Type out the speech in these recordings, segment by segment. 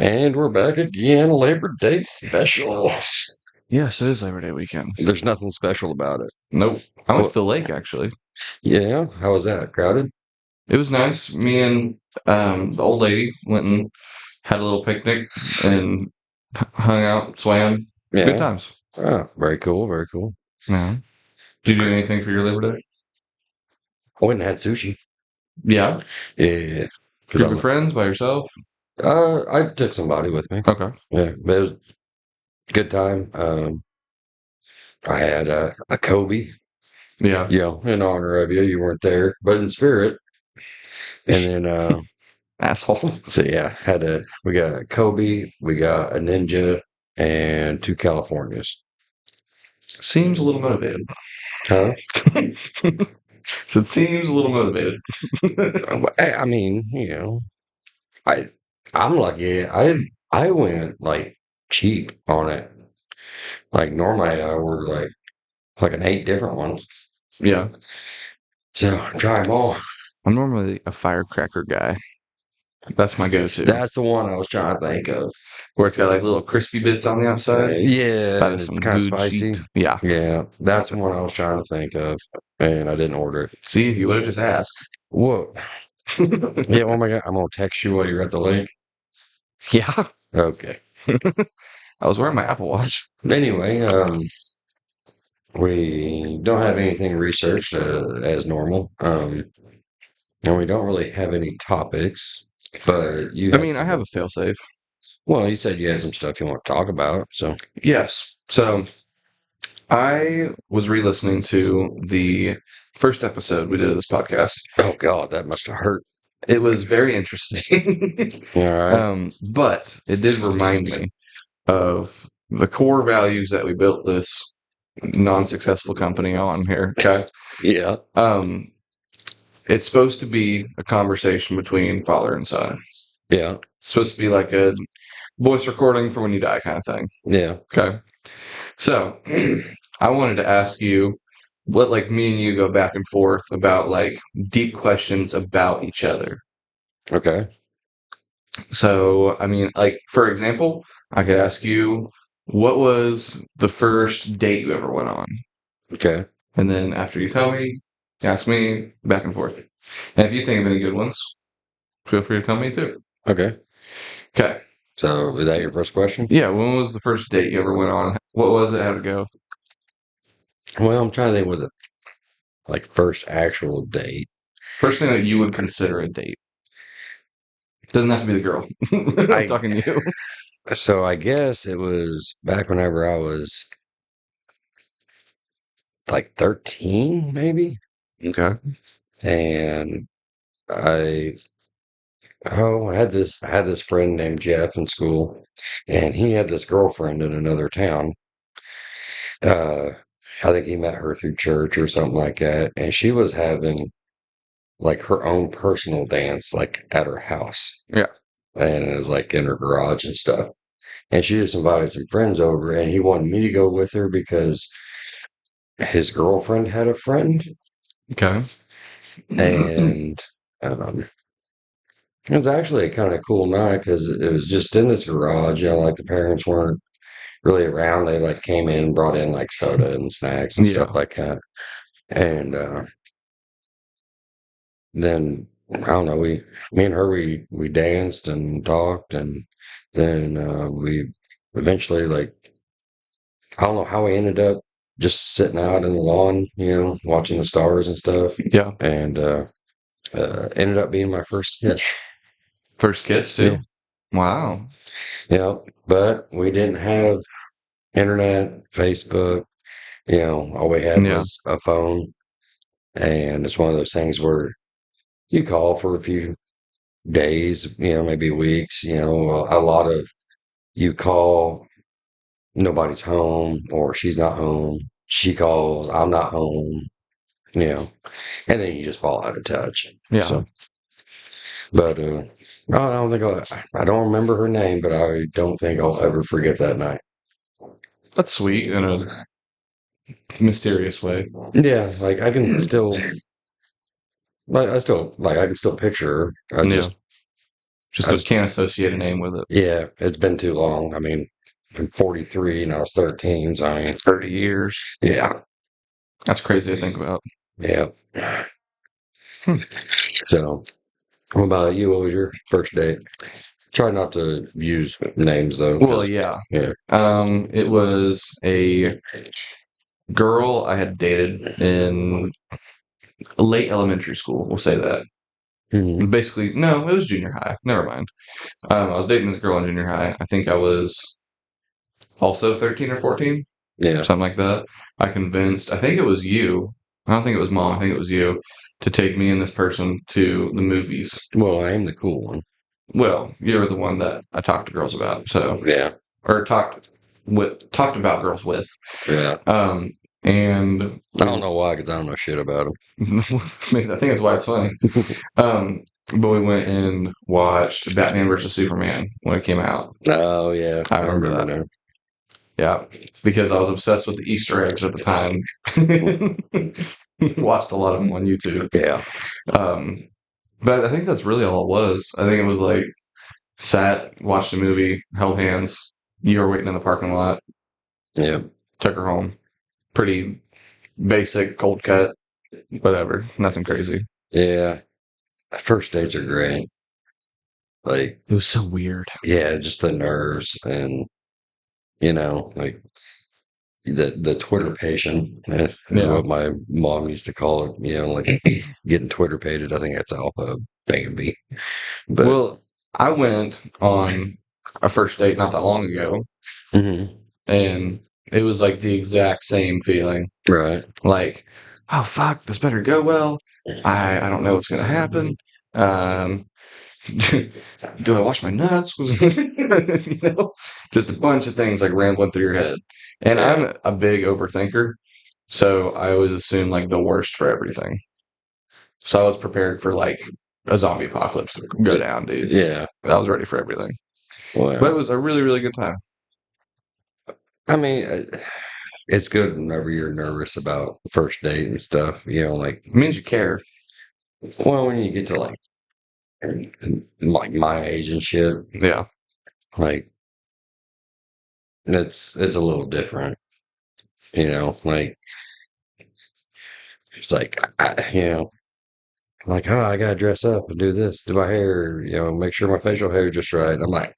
And we're back again, Labor Day special. Yes, it is Labor Day weekend. There's nothing special about it. Nope. I went Well, to the lake, actually. yeah, how was that? Crowded? It was nice. Me and the old lady went and had a little picnic and hung out, swam. Good Yeah. times. Oh, very cool, very cool. Yeah. Did you do anything for your Labor Day? I went and had sushi. Yeah. Yeah. Because Group of friends, by yourself? I took somebody with me. Okay. Yeah, but it was a good time. I had a Kobe, Yeah. in honor of you. You weren't there, but in spirit. And then, Asshole. so yeah, we got a Kobe, we got a Ninja, and two Californias. Seems a little motivated. Huh? So it seems a little motivated. I mean, I I'm lucky. I went like cheap on it. Like normally I order like an 8 different ones. Yeah. So try them all. I'm normally a firecracker guy. That's my go-to. That's the one I was trying to think of. Where it's got like little crispy bits on the outside. Yeah, That and is it's some kind of good spicy. shit. Yeah. Yeah, that's the one I was trying to think of, and I didn't order it. See, if you would have just asked. Whoa. Yeah, oh my God, I'm gonna text you while you're at the lake. Yeah. Okay. I was wearing my Apple Watch. Anyway, we don't have anything researched as normal. And we don't really have any topics, but you I had mean, I have some. a failsafe. Well, you said you had some stuff you want to talk about. So, Yes. So I was re-listening to the first episode we did of this podcast. oh God, that must have hurt. It was very interesting. All right. But it did remind me of the core values that we built this non-successful company on here. Okay. Yeah. Um, it's supposed to be a conversation between father and son. Yeah. It's supposed to be like a voice recording for when you die kind of thing. Yeah. Okay. So I wanted to ask you what like me and you go back and forth about like deep questions about each other. Okay. So I mean, like for example, I could ask you what was the first date you ever went on? Okay. And then after you tell me, ask me back and forth. And if you think of any good ones, feel free to tell me too. Okay. Okay. So, is that your first question? Yeah, when was the first date you ever went on? What was it? How'd it go? Well, I'm trying to think with the like first actual date. First thing that you would consider a date. Doesn't have to be the girl. I'm talking to you. So I guess it was back whenever I was like 13, maybe, Okay. and I I had this friend named Jeff in school, and he had this girlfriend in another town. Uh, I think he met her through church or something like that, and she was having like her own personal dance, like at her house, Yeah. and it was like in her garage and stuff. And she just invited some friends over, and he wanted me to go with her because his girlfriend had a friend, Okay. and um, it was actually a kind of cool night because it was just in this garage. Like the parents weren't really around. They like came in, brought in like soda and snacks and stuff Yeah. like that. And then I don't know, me and her, we danced and talked, and then we eventually like I don't know how we ended up just sitting out in the lawn, watching the stars and stuff, Yeah. and ended up being my first kiss. First kiss Yeah, too. Wow. yeah, but we didn't have internet, Facebook. All we had Yeah. was a phone, and it's one of those things where you call for a few days, maybe weeks, a lot of you call, nobody's home or she's not home. She calls, I'm not home, and then you just fall out of touch. Yeah. So, but I don't think I don't remember her name, but I don't think I'll ever forget that night. That's sweet in a mysterious way. Yeah, like I can still, like I can still picture her. I Yeah. just Just I was, can't associate a name with it. yeah, it's been too long. I mean, I'm 43 and I was 13, so I mean, 30 years. yeah, That's crazy to think about. yeah. Hmm. So, what about you? What was your first date? Try not to use names though, Well, because yeah. yeah. It was a girl I had dated in late elementary school. We'll say that. Mhm. Basically, no, it was junior high. Never mind. I was dating this girl in junior high. I think I was also 13 or 14, Yeah. something like that. I think it was you. I don't think it was mom. I think it was you to take me and this person to the movies. Well, I am the cool one. Well, you're the one that I talked to girls about. So, Yeah. or talked about girls with. Yeah. Um, and I don't know why, because I don't know shit about I think that's why it's funny. them. Um, but we went and watched Batman versus Superman when it came out. Oh yeah, I I remember remember that. now. Yeah, because I was obsessed with the Easter eggs at the time. Watched a lot of them on YouTube. Yeah. Um, but I think that's really all it was. I think it was like sat, watched a movie, held hands. You were waiting in the parking lot, Yeah. took her home. Pretty basic, cold cut, whatever. Nothing crazy. Yeah. First dates are great. Like, It was so weird. yeah, just the nerves and like the Twitter patient is Yeah. what my mom used to call it. Like getting Twitter pated. I think that's Alpha Bambi. But Well, I went on a first date not that long ago, mhm, and it was like the exact same feeling. right. Like, oh fuck, this better go well. I don't know what's gonna happen. Um, do I wash my nuts? Just a bunch of things like rambling through your head. And Yeah. I'm a big overthinker, so I always assume like the worst for everything. So I was prepared for like a zombie apocalypse to go down, dude. Yeah. I was ready for everything. But it Well, was a really, really good time. I mean, it's good whenever you're nervous about the first date and stuff. Like, It means you care. well, when you get to like my age and shit, Yeah. like it's a little different. Like it's like like, oh, I gotta dress up and do this, do my hair, make sure my facial hair is just right. I'm like,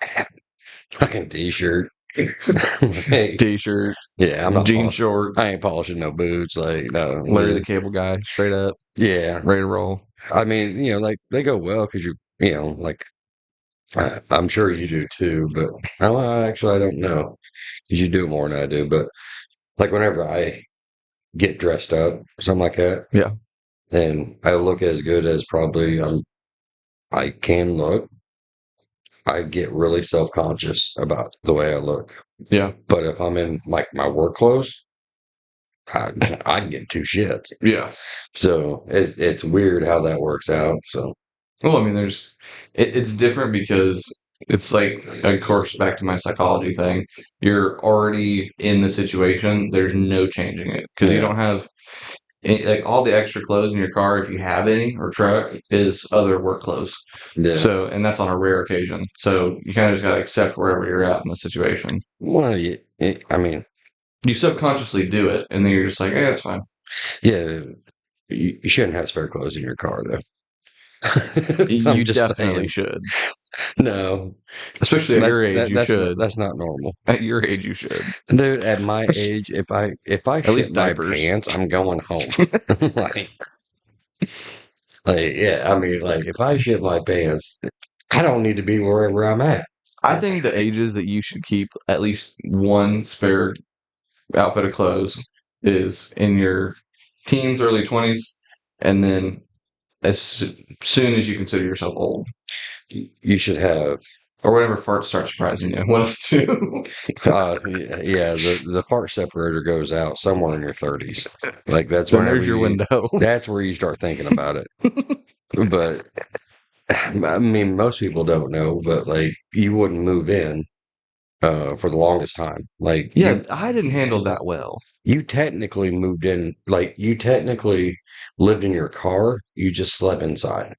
fucking t-shirt. Hey, T-shirt, yeah, I'm not jean polishing. I shorts, ain't polishing no boots. Like, no, Larry the Cable Guy, straight up, yeah. ready to roll. I mean, like they go well because like I'm sure you do too. But actually, I don't know because you do it more than I do. But like whenever I get dressed up, something like that, Yeah. then I look as good as probably I can look. I get really self-conscious about the way I look. Yeah. But if I'm in like my work clothes, I, I can get two shits. Yeah. So it's weird how that works out. So Well, I mean, it's different because it's like, of course, back to my psychology thing. You're already in the situation. There's no changing it because you yeah, don't have like all the extra clothes in your car, if you have any, or truck, is other work clothes. yeah. So, and that's on a rare occasion. So you kind of just got to accept wherever you're at in the situation. Well, I mean, You subconsciously do it, and then you're just like, hey, that's fine. yeah, you shouldn't have spare clothes in your car though. I'm You just definitely saying. should. No, Especially at your age, you should. that's not normal. At your age, you should. Dude, at my age, if I At shit least my diapers. pants, I'm going home. like, yeah, I mean, like if I shit my pants, I don't need to be wherever I'm at. I think the ages that you should keep at least one spare outfit of clothes is in your teens, early 20s, and then soon as you consider yourself old, You should have, or whenever farts start surprising you. One of the two. yeah, the part separator goes out somewhere in your 30s. Like Then there's your window. that's where you start thinking about it. But I mean, most people don't know, but like you wouldn't move in for the longest time. Like Yeah, I didn't handle that well. you technically moved in, like you technically lived in your car. You just slept inside.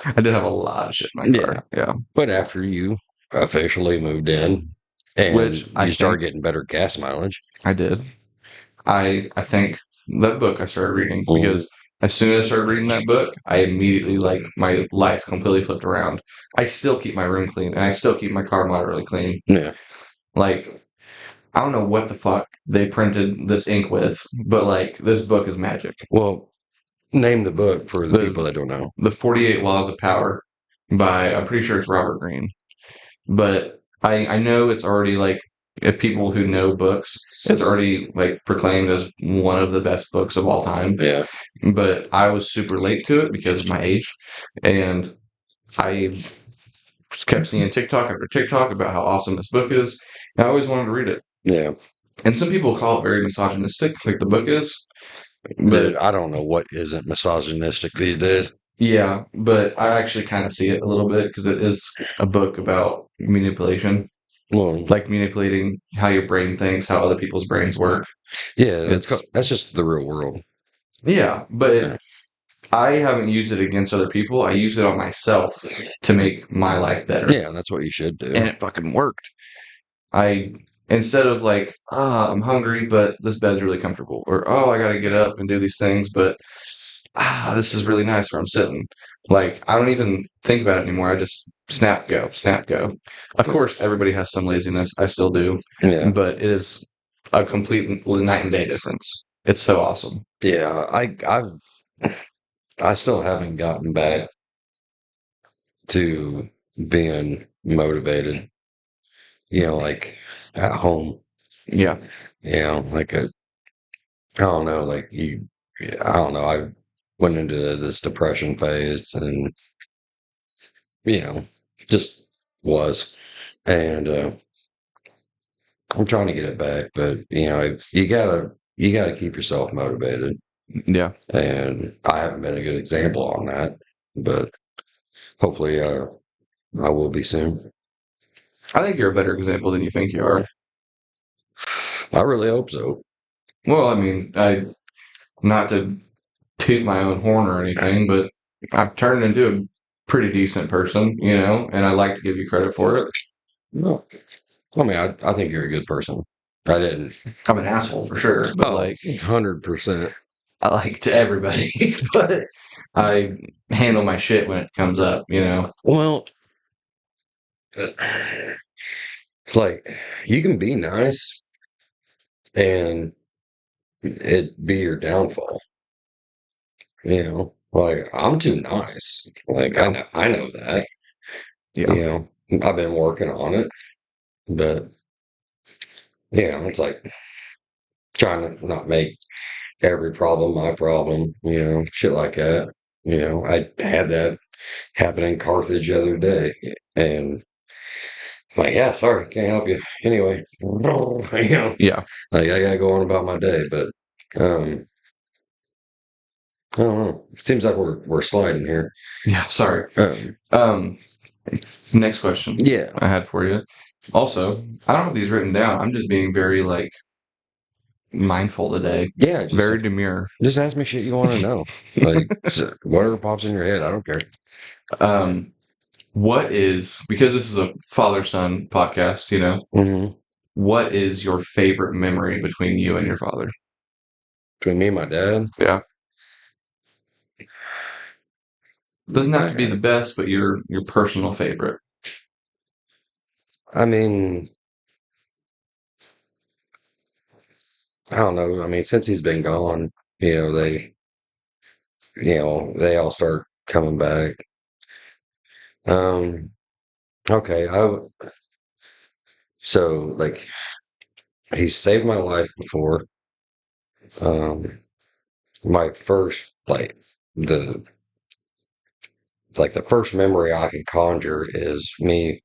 I did have a lot of shit in my Yeah. car. Yeah. But after you officially moved in and Which I you started think getting better gas mileage. I did. I think that book I started reading Mm, because as soon as I started reading that book, I immediately like my life completely flipped around. I still keep my room clean and I still keep my car moderately clean. yeah. Like I don't know what the fuck they printed this ink with, but like this book is magic. Well, name the book for the people The that don't know. the 48 Laws of Power by I'm pretty sure it's Robert Greene. But I know it's already like if people who know books, it's already like proclaimed as one of the best books of all time. Yeah. But I was super late to it because of my age, and I kept seeing TikTok after TikTok about how awesome this book is. And I always wanted to read it. Yeah. And some people call it very misogynistic, like the book is. But Dude, I don't know what isn't misogynistic these days. yeah, but I actually kind of see it a little bit because it is a book about manipulation, Well, like manipulating how your brain thinks, how other people's brains work. yeah, It's that's just the real world. yeah, but Yeah. I haven't used it against other people. I use it on myself to make my life better, Yeah, that's what you should and do. it fucking worked. I instead of like, I'm hungry, but this bed's really comfortable, or oh, I got to get up and do these things, but this is really nice where I'm sitting. Like I don't even think about it anymore. I just snap, go, snap, go. Of course, everybody has some laziness. I still do, Yeah. but it is a complete night and day difference. It's so awesome. Yeah, I still haven't gotten back to being motivated, like at home, Yeah, like I don't know, I don't know. I went into this depression phase and, you know, just was. And I'm trying to get it back, but you gotta keep yourself motivated. yeah. And I haven't been a good example on that, but hopefully I will be soon. I think you're a better example than you think you are. I really hope so. Well, I mean, I not to toot my own horn or anything, but I've turned into a pretty decent person, and I like to give you credit for it. No, I mean, I think you're a good person. I didn't. I'm an asshole for sure, but Oh, like 100%. I like to everybody, but I handle my shit when it comes up. Well, like you can be nice and it be your downfall. Like I'm too nice. Like Yeah. I know that. Yeah. I've been working on it, but it's like trying to not make every problem my problem, shit like that. I had that happen in Carthage the other day, and I'm like, yeah, sorry, can't help you. Anyway, Yeah. like I gotta go on about my day, but um, I don't know. It seems like we're sliding here. Yeah. Sorry. Um, Um, Next question yeah, I had for you. Also, I don't have these written down. I'm just being very like mindful today. yeah. Very demure. Just ask me shit you want to know. Like whatever pops in your head, I don't care. Um, what is because this is a father-son podcast, Hmm. what is your favorite memory between you and your father? Between me and my dad, Yeah. Doesn't have to be the best, but your personal favorite. I mean, I don't know. I mean, since he's been gone, they all start coming back. Um, okay, so like he's saved my life before. Um, my first the the first memory I can conjure is me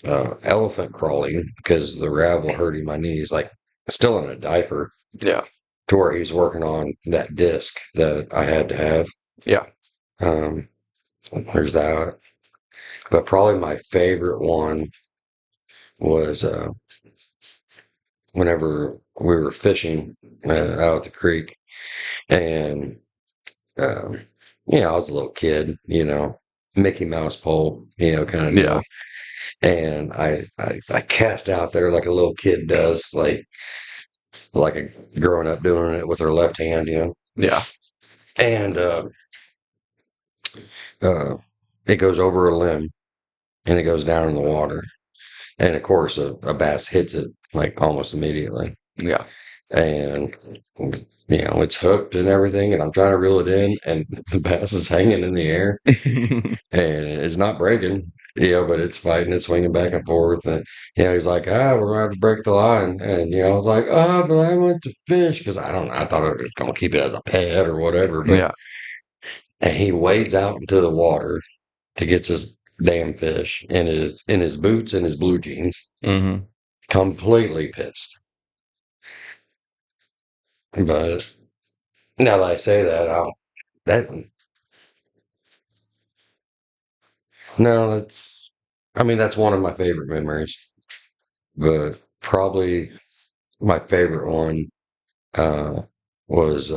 elephant crawling because the gravel hurting my knees, like still in a diaper, Yeah. to where he's working on that disc that I had to have. Yeah. Um, there's that. But probably my favorite one was whenever we were fishing out at the creek, and um, I was a little kid, Mickey Mouse pole, kind of Yeah. deal. And I cast out there like a little kid does, like a growing up doing it with her left hand. Yeah. And uh, it goes over a limb and it goes down in the water. And of course, a bass hits it like almost immediately. Yeah. And it's hooked and everything. And I'm trying to reel it in, and the bass is hanging in the air, and it's not breaking. But it's fighting, it's swinging back and forth, and he's like, we're gonna have to break the line, and I was like, but I want to fish because I don't know, I thought I was gonna keep it as a pet or whatever, but Yeah. and he wades out into the water to get this damn fish in his boots and his blue jeans, Hmm. completely pissed. But now that I say that, that no, I mean, that's one of my favorite memories, but probably my favorite one uh, was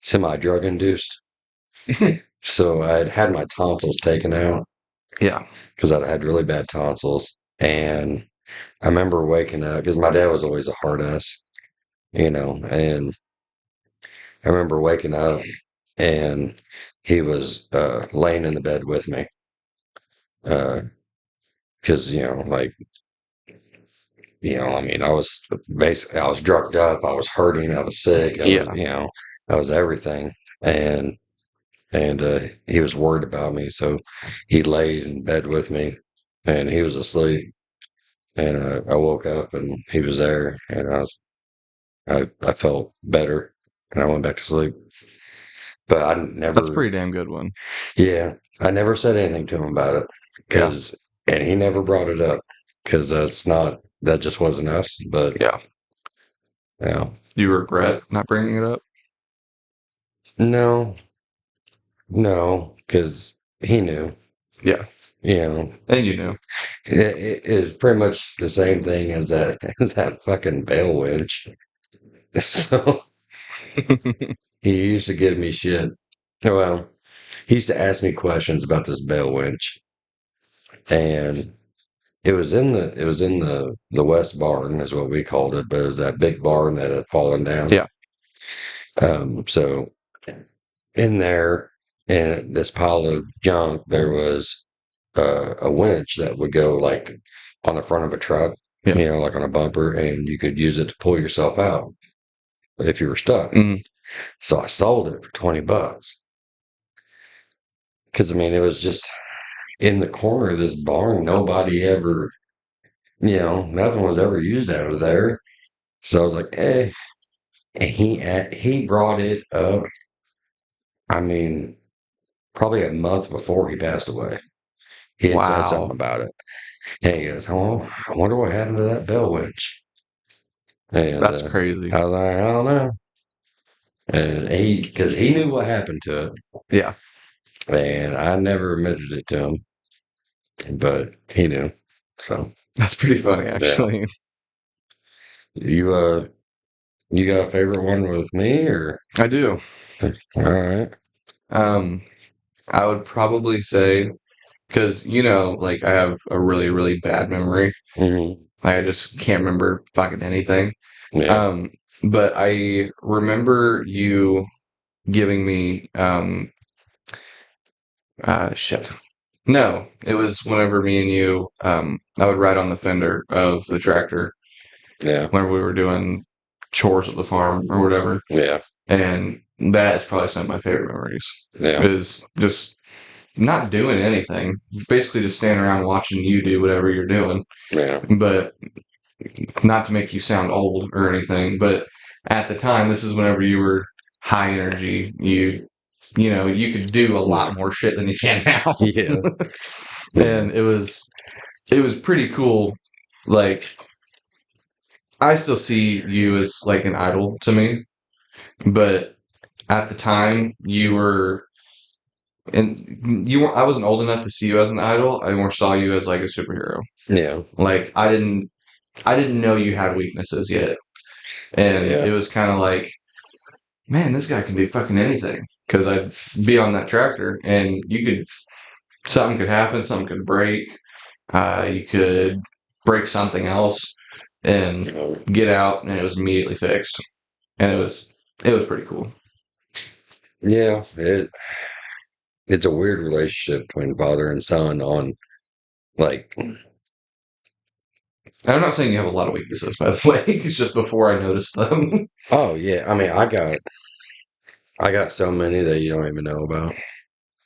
semi-drug induced. So I had had my tonsils taken out Yeah. because I had really bad tonsils, and I remember waking up because my dad was always a hard ass, and I remember waking up and he was laying in the bed with me because like I mean, I was drugged up, I was hurting, I was sick, Yeah. I was everything, and he was worried about me, so he laid in bed with me, and he was asleep, and I woke up and he was there, and I felt better, and I went back to sleep. But I That's a never, pretty damn good one. yeah, I never said anything to him about it, Yeah. and he never brought it up because that just wasn't us. But Yeah. yeah, You regret not bringing it up? no, no, because he knew, Yeah. you know, And you knew. it is pretty much the same thing as that as that fucking bail winch. So he used to give me shit. Well, he used to ask me questions about this bail winch, and it was in the west barn is what we called it, but it was that big barn that had fallen down. Yeah. So in there, in this pile of junk, there was a winch that would go like on the front of a truck, Yeah. like on a bumper, and you could use it to pull yourself out if you were stuck. Mm. So I sold it for $20 because I mean it was just in the corner of this barn. Nobody ever, nothing was ever used out of there. So I was like, eh. And he brought it up. I mean, probably a month before he passed away. He had said something Wow. about it. And he goes, "Oh, I wonder what happened to that bell winch." And That's crazy. I was like, "I don't know." And because he knew what happened to it, Yeah. and I never admitted it to him, but he knew. So That's pretty funny, yeah, actually. you you got a favorite one with me or? I do. All right. Um, I would probably say, because, like I have a really, really bad memory. Mm-hmm. Like, I just can't remember fucking anything. Yeah. Um, but I remember you giving me, shit. No, it was whenever me and you, I would ride on the fender of the tractor Yeah. whenever we were doing chores at the farm or whatever. Yeah. And that is probably some of my favorite memories, Yeah. is just not doing anything, basically just standing around watching you do whatever you're doing. Yeah. But not to make you sound old or anything, but at the time, this is whenever you were high energy. You could do a lot more shit than you can now. Yeah. Yeah. And it was pretty cool. Like, I still see you as like an idol to me, but at the time you were, and I wasn't old enough to see you as an idol. I more saw you as like a superhero. Yeah. Like, I didn't know you had weaknesses yet. And Yeah. it was kind of like, man, this guy can do fucking anything. Because I'd be on that tractor and you could something could happen, something could break. You could break something else and get out, and it was immediately fixed, and it was pretty cool. Yeah, it's a weird relationship between father and son on like, And I'm not saying you have a lot of weaknesses, by the way. It's just before I noticed them. oh yeah, I mean I got so many that you don't even know about.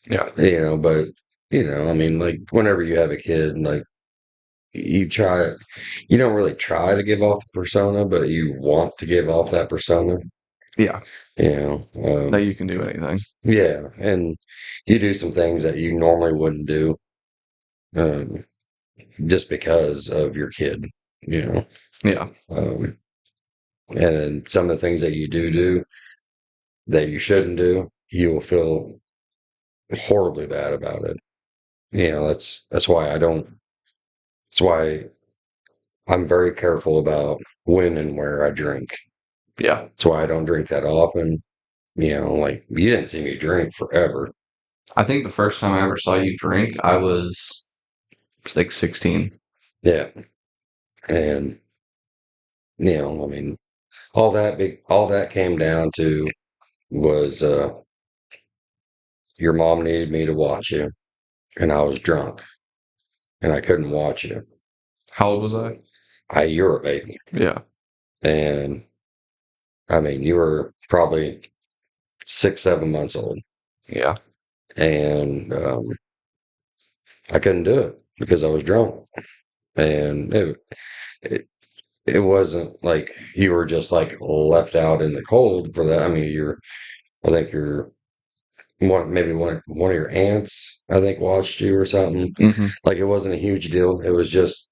Yeah, But I mean, like whenever you have a kid, like you try, you don't really try to give off a persona, but you want to give off that persona. yeah, You know, that you can do anything. yeah, and you do some things that you normally wouldn't do, um, just because of your kid. You know, Yeah, um, and some of the things that you do that you shouldn't do, you will feel horribly bad about it. That's why I don't. That's why I'm very careful about when and where I drink. yeah. That's why I don't drink that often. Like you didn't see me drink forever. I think the first time I ever saw you drink, I was like 16. Yeah. And, I mean, all that came down to was your mom needed me to watch you, and I was drunk, and I couldn't watch you. How old was I? You're a baby. Yeah, And I mean, you were probably 6, 7 months old. yeah, And I couldn't do it because I was drunk. And it, it wasn't like you were just like left out in the cold for that. I mean, I think maybe one of your aunts, I think, watched you or something. hmm, Like it wasn't a huge deal. It was just,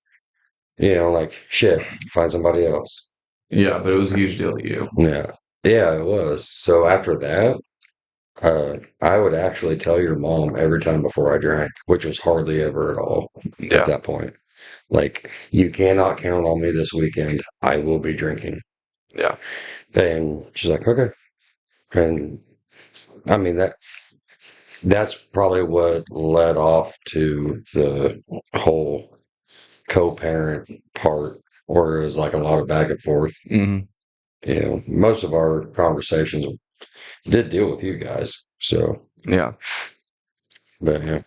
like shit, find somebody else. yeah. But it was a huge deal to you. Yeah. Yeah, it was. So after that, I would actually tell your mom every time before I drank, which was hardly ever at all at Yeah, that point. Like, you cannot count on me this weekend. I will be drinking. yeah, And she's like, okay. And I mean that's probably what led off to the whole co-parent part, where it was like a lot of back and forth. hmm, Most of our conversations did deal with you guys. So, yeah. but yeah,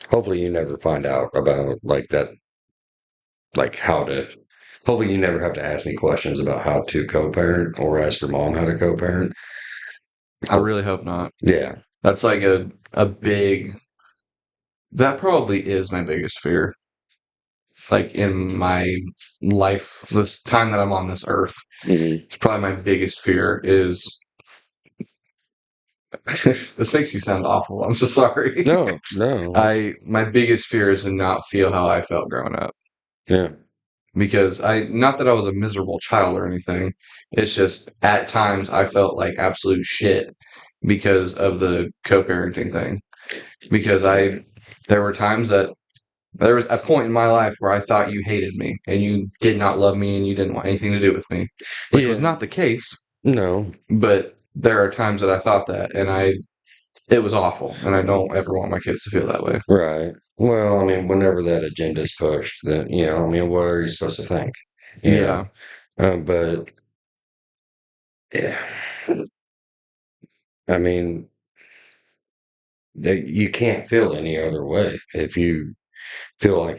hopefully you never find out about like that, like how to. Hopefully you never have to ask me questions about how to co-parent or ask your mom how to co-parent. I really hope not. Yeah. That's like a big. That probably is my biggest fear. Like in my life, this time that I'm on this earth, Mhm. it's probably my biggest fear is. This makes you sound awful. I'm so sorry. No, no. My biggest fear is to not feel how I felt growing up. Yeah. Because not that I was a miserable child or anything. It's just at times I felt like absolute shit because of the co-parenting thing. Because there were times that there was a point in my life where I thought you hated me and you did not love me and you didn't want anything to do with me, which was Yeah. not the case. No. But there are times that I thought that, and it was awful, and I don't ever want my kids to feel that way. Right. Well, I mean, whenever that agenda is pushed, then, I mean, what are you supposed to think? You know? Yeah, But yeah, I mean, you can't feel any other way if you feel like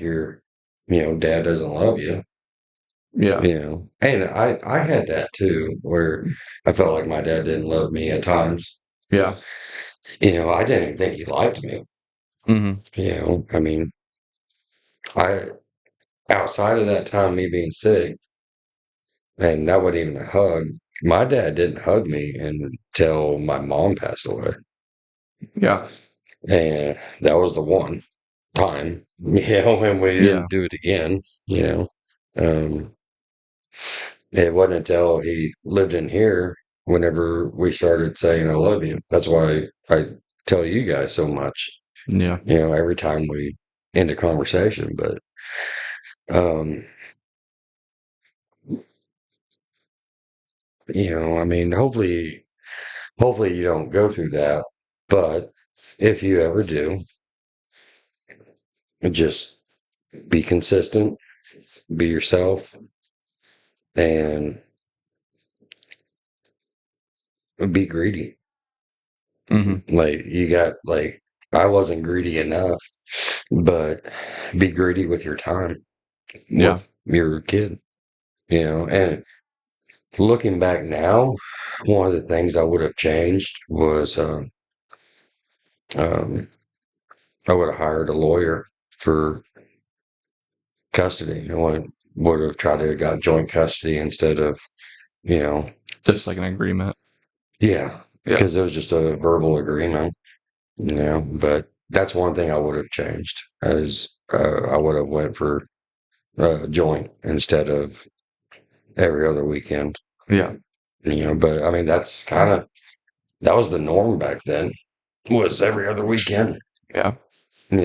dad doesn't love you, yeah, And I had that too, where I felt like my dad didn't love me at times. yeah, I didn't even think he liked me. hmm, I mean, I outside of that time, me being sick, and that wasn't even a hug. My dad didn't hug me until my mom passed away. yeah, And that was the one time, and we yeah, didn't do it again, you know. Um, it wasn't until he lived in here whenever we started saying I love you. That's why I tell you guys so much, yeah, every time we end a conversation. But um, I mean, hopefully you don't go through that. But if you ever do, just be consistent, be yourself, and be greedy. Like you got like I wasn't greedy enough, but be greedy with your time Yeah. with your kid, and looking back now, one of the things I would have changed was um, I would have hired a lawyer for custody. I would have tried to have got joint custody instead of, you know, Just like an agreement. yeah, Yeah. because it was just a verbal agreement, But that's one thing I would have changed, as I would have went for joint instead of every other weekend. Yeah. But I mean that was the norm back then. Was every other weekend. Yeah. I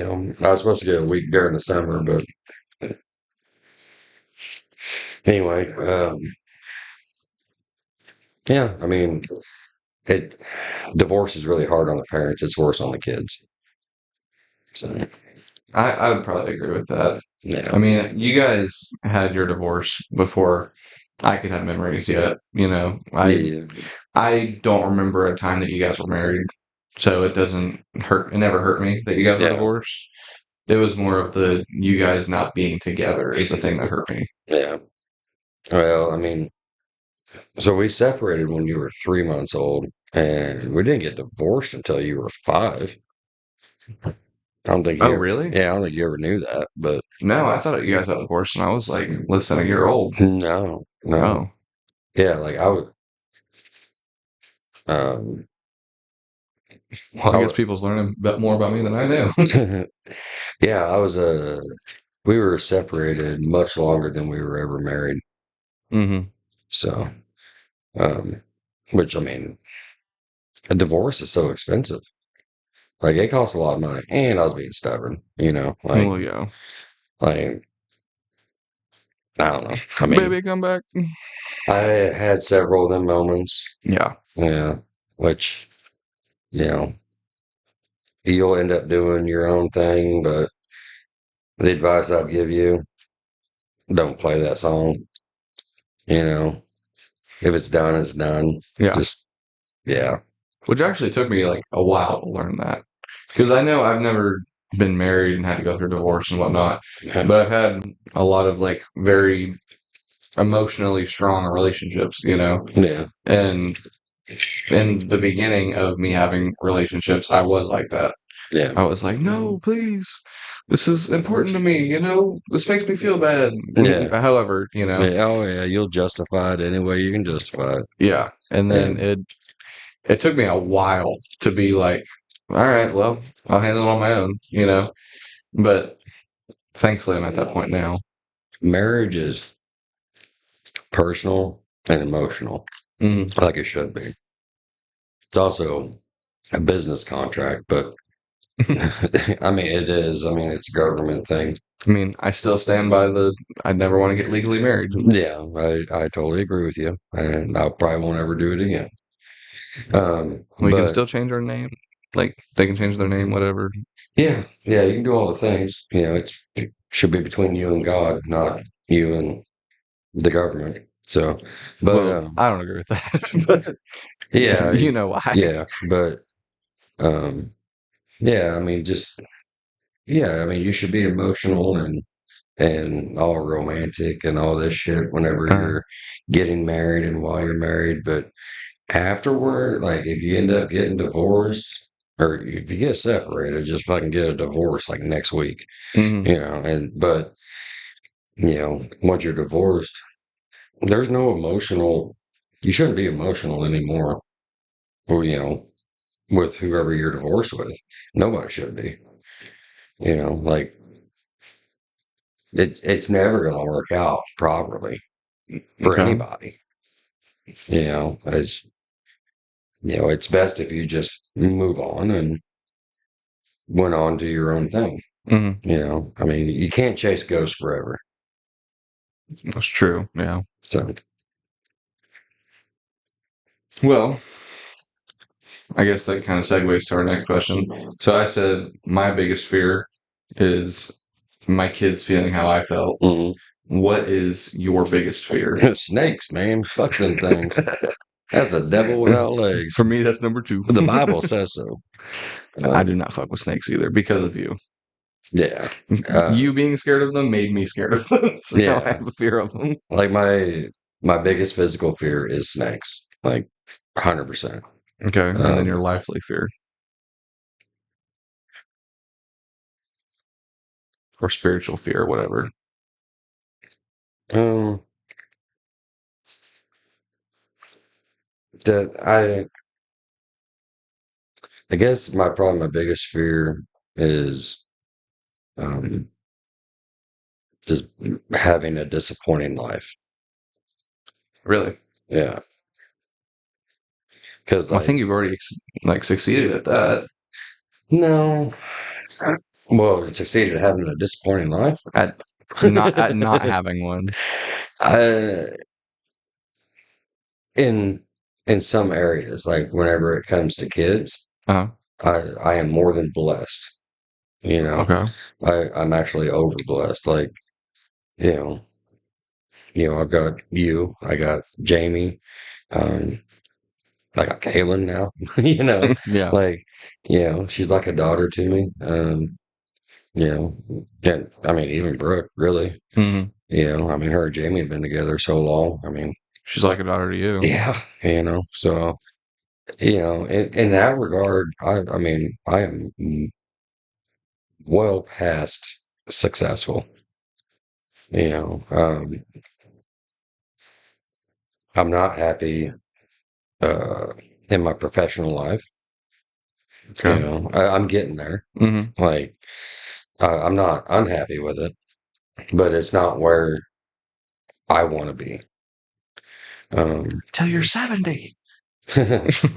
was supposed to get a week during the summer, but anyway, yeah, I mean, it divorce is really hard on the parents. It's worse on the kids. So I would probably agree with that. yeah, I mean, you guys had your divorce before I could have memories yet. yeah, I don't remember a time that you guys were married, so it doesn't hurt. It never hurt me that you guys were yeah, divorced. It was more of the you guys not being together is the thing that hurt me. yeah. Well, I mean, so we separated when you were 3 months old, and we didn't get divorced until you were 5. I don't think Oh, you ever, really? yeah, I don't think you ever knew that, but No, I thought you guys got divorced, and I was like less than a year old. no, no, Oh, yeah, like um, well, I I guess would, people's learning more about me than I knew. yeah, we were separated much longer than we were ever married. hmm So, um, which I mean, a divorce is so expensive. Like it costs a lot of money, and I was being stubborn. Well, yeah. Like I don't know. I mean, Baby, come back. I had several of them moments. Yeah. Yeah, which you know you'll end up doing your own thing, but the advice I'd give you: don't play that song. You know, if it's done, it's done. Yeah. Just yeah, Which actually took me like a while to learn that. Because I know I've never been married and had to go through divorce and whatnot, yeah, but I've had a lot of like very emotionally strong relationships. yeah, And in the beginning of me having relationships, I was like that. yeah. I was like, no, please, this is important to me. This makes me feel bad. Yeah. However. Yeah, oh yeah, you'll justify it any way you can justify it. Yeah. And then And it took me a while to be like, all right, well, I'll handle it on my own. But thankfully, I'm at that point now. marriage is personal and emotional, Mm. like it should be. It's also a business contract, but I mean, it is. I mean, it's a government thing. I mean, I still stand by I'd never want to get legally married. Yeah, I totally agree with you, and I probably won't ever do it again. We can But still change our name. Like, they can change their name, whatever. yeah, yeah, you can do all the things. It should be between you and God, not you and the government. So, but Well, I don't agree with that, but yeah, you know why. yeah, but um, yeah, I mean, yeah, I mean, you should be emotional and all romantic and all this shit whenever Uh, you're getting married and while you're married. But afterward, like if you end up getting divorced or if you get separated, just fucking get a divorce like next week, mhm, but once you're divorced, there's no emotional, you shouldn't be emotional anymore, or, with whoever you're divorced with. Nobody should be, like it's never going to work out properly for okay. anybody. As it's best if you just move on and went on to your own thing. Mhm, I mean, you can't chase ghosts forever. that's true. Yeah. So, Well, I guess that kind of segues to our next question. So I said my biggest fear is my kids feeling how I felt. Mhm. What is your biggest fear? Snakes, man. Fuck them things. That's the devil without legs. For me, that's number two. The Bible says so. I do not fuck with snakes either because of you. Yeah. Uh, You being scared of them made me scared of them. So now I yeah. have a fear of them. Like my biggest physical fear is snakes. Like 100%. Okay. And then your Um, lively fear or spiritual fear, whatever. um, that I guess my biggest fear is um just having a disappointing life. Really? Yeah. Because Well, I think you've already like succeeded at that. no, well, it succeeded at having a disappointing life. At not having one. I, in in some areas, like whenever it comes to kids, Uh, I am more than blessed. You know, okay. I'm actually over blessed. Like, you know, I've got you, I got Jamie, um, I got Kaylin now. You know, Yeah. like, she's like a daughter to me. And I mean, even Brooke, really. Hmm. I mean, her and Jamie have been together so long. I mean, She's like a daughter to you. yeah, so in that regard, I mean, I am well past successful. You know, I'm not happy uh, in my professional life. Okay. I'm getting there. Hmm. Like, I'm not unhappy with it, but it's not where I want to be. Um, Till you're 70. 90.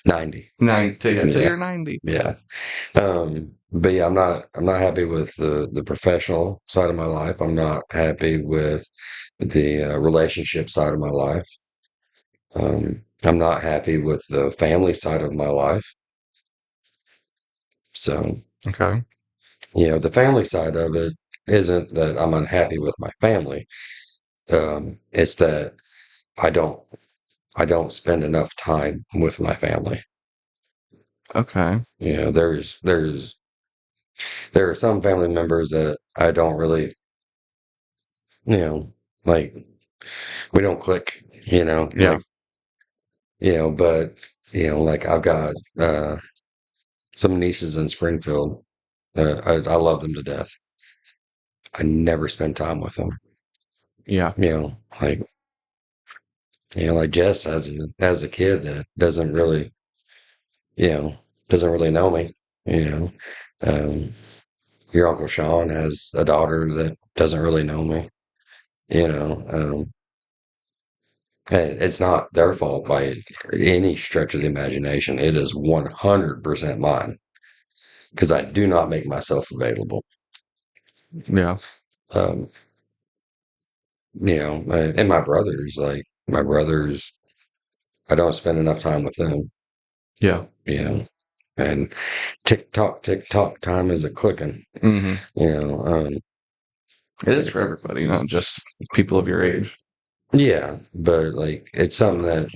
Till Yeah, you're 90. yeah. But yeah, I'm not happy with the professional side of my life. I'm not happy with the relationship side of my life. I'm not happy with the family side of my life. So, Okay. the family side of it isn't that I'm unhappy with my family. It's that I don't I don't spend enough time with my family. Okay. There are some family members that I don't really, you know, like we don't click, Yeah. but like I've got some nieces in Springfield. I love them to death. I never spend time with them. Yeah. You know, like like Jess as a kid that you know, doesn't really know me. You know, um, your Uncle Sean has a daughter that doesn't really know me. And it's not their fault by any stretch of the imagination. It is 100% mine because I do not make myself available. Yeah. Um, and my brothers, I don't spend enough time with them. Yeah. And tick tock, time is a clicking. Hmm. You know, It is for everybody, not just people of your age. yeah, but like it's something that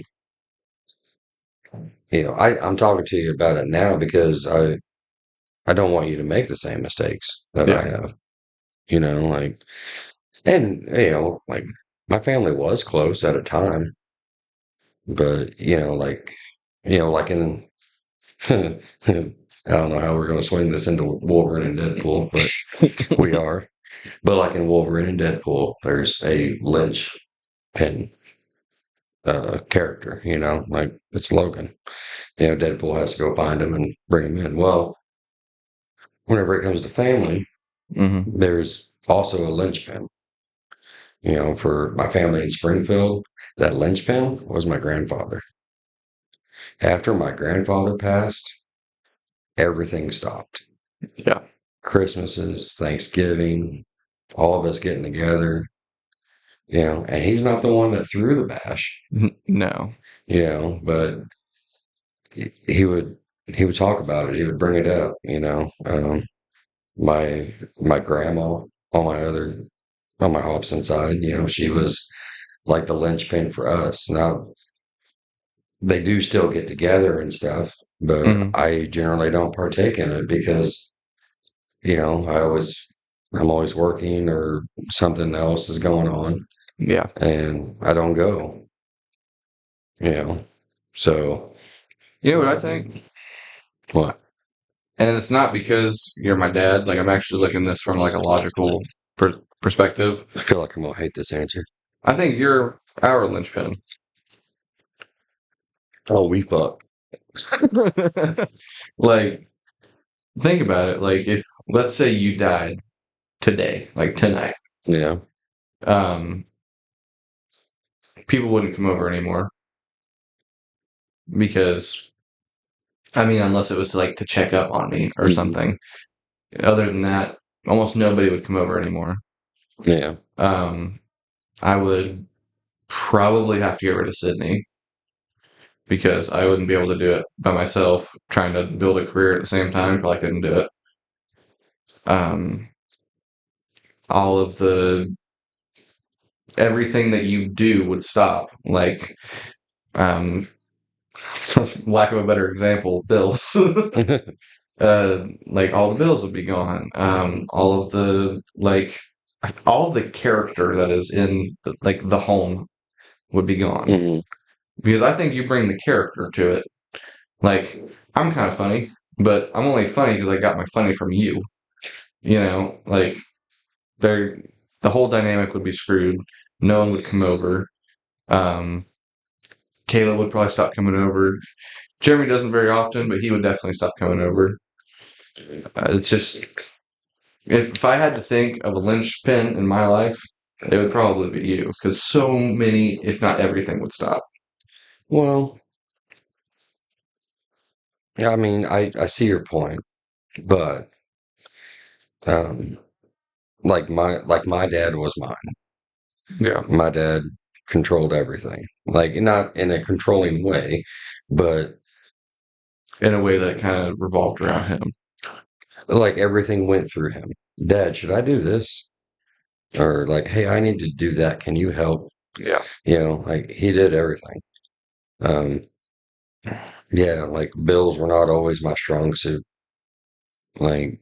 I'm talking to you about it now because I don't want you to make the same mistakes that I Yeah. have. Like, and like my family was close at a time, but like in I don't know how we're going to swing this into Wolverine and Deadpool, but we are. But like in Wolverine and Deadpool, there's a linchpin character. Like it's Logan. Deadpool has to go find him and bring him in. Well, whenever it comes to family, Hmm. there's also a linchpin. For my family in Springfield, that linchpin was my grandfather. After my grandfather passed, everything stopped. Yeah. Christmases, Thanksgiving, all of us getting together, and he's not the one that threw the bash, No. but he would talk about it. He would bring it up, my grandma on my Hobson side, she was like the linchpin for us. Now they do still get together and stuff, but Hmm. I generally don't partake in it because, I'm always working or something else is going on Yeah. and I don't go, you know. So You know what I think? what? And it's not because you're my dad. Like, I'm actually looking at this from like a logical perspective. I feel like I'm gonna hate this answer. I think you're our linchpin. Oh, we fuck. Like, think about it. Like, if let's say you died today, like tonight, Yeah. um, people wouldn't come over anymore because, I mean, unless it was like to check up on me or Mhm. something. Other than that, almost nobody would come over anymore. Yeah. Um, I would probably have to get rid of Sydney because I wouldn't be able to do it by myself. Trying to build a career at the same time, probably couldn't do it. Um, all of the everything that you do would stop. Like, um, lack of a better example, bills. Like all the bills would be gone. All of the like, all the character that is in like the home would be gone Hmm. because I think you bring the character to it. Like, I'm kind of funny, but I'm only funny because I got my funny from you. Like there, the whole dynamic would be screwed. No one would come over. Um, Caleb would probably stop coming over. Jeremy doesn't very often, but he would definitely stop coming over. It's just if I had to think of a linchpin in my life, it would probably be you because so many, if not everything, would stop. Well, I mean, I see your point, but um, like my dad was mine. Yeah, My dad controlled everything, like not in a controlling way, but in a way that kind of revolved around him. like everything went through him. Dad, should I do this? Or like, hey, I need to do that. Can you help? Yeah, Like he did everything. Um, yeah, like bills were not always my strong suit. Like